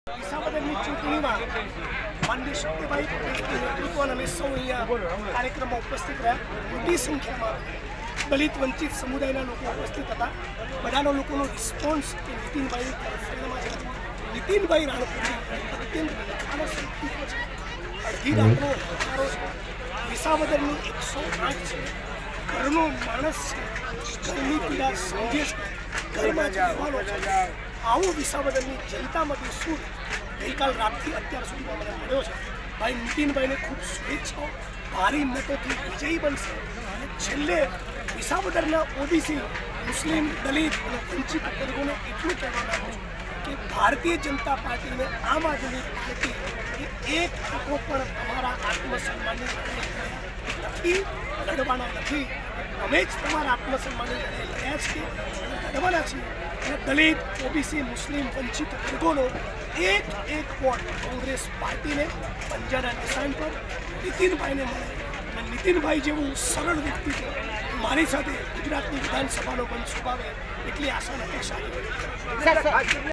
વિસાવદરની ચૂંટણીમાં માનનીય શક્તિભાઈ પટેલના નેતૃત્વમાં અમે સૌ અહીંયા કાર્યક્રમમાં ઉપસ્થિત રહ્યા. મોટી સંખ્યામાં દલિત વંચિત સમુદાયના લોકો ઉપસ્થિત હતા. બધાનો લોકોનો રિસ્પોન્સ એ નીતિનભાઈ તરફમાં છે. નીતિનભાઈ રાણપુરી અત્યંત આનો સંકલ્પ છે. અડધી રાતનો હકારો છે. વિસાવદરની 108 છે. ઘરનો માણસ છે. ઘરની પીડા સમજે છે. ઘરમાં જ રહેવાનો છે. આવું વિસાવદરની જનતામાંથી શું ગઈકાલ રાતથી અત્યાર સુધીમાં મને મળ્યો છે. ભાઈ નીતિનભાઈને ખૂબ શુભેચ્છાઓ. ભારી મતોથી વિજયી બનશે. અને છેલ્લે વિસાવદરના ઓબીસી મુસ્લિમ દલિત અને વંચિત વર્ગોને એટલું કહેવા માંગુ છું કે ભારતીય જનતા પાર્ટીને આમ આદમી પાર્ટી એ એક તકો પણ તમારા આત્મસન્માનની લડાઈ નથી, લડવાના નથી. અમે જ તમારા આત્મસન્માનની લડાઈ લડ્યા છીએ અને લડવાના છીએ. અને દલિત ઓબીસી મુસ્લિમ વંચિત વર્ગોનો એક વોટ કોંગ્રેસ પાર્ટીને પંજાના નિશાન પર નીતિનભાઈને મળે. અને નીતિનભાઈ જેવું સરળ વ્યક્તિત્વ મારી સાથે ગુજરાતની વિધાનસભાનો બંધ સ્વભાવે એટલી આશા અપેક્ષા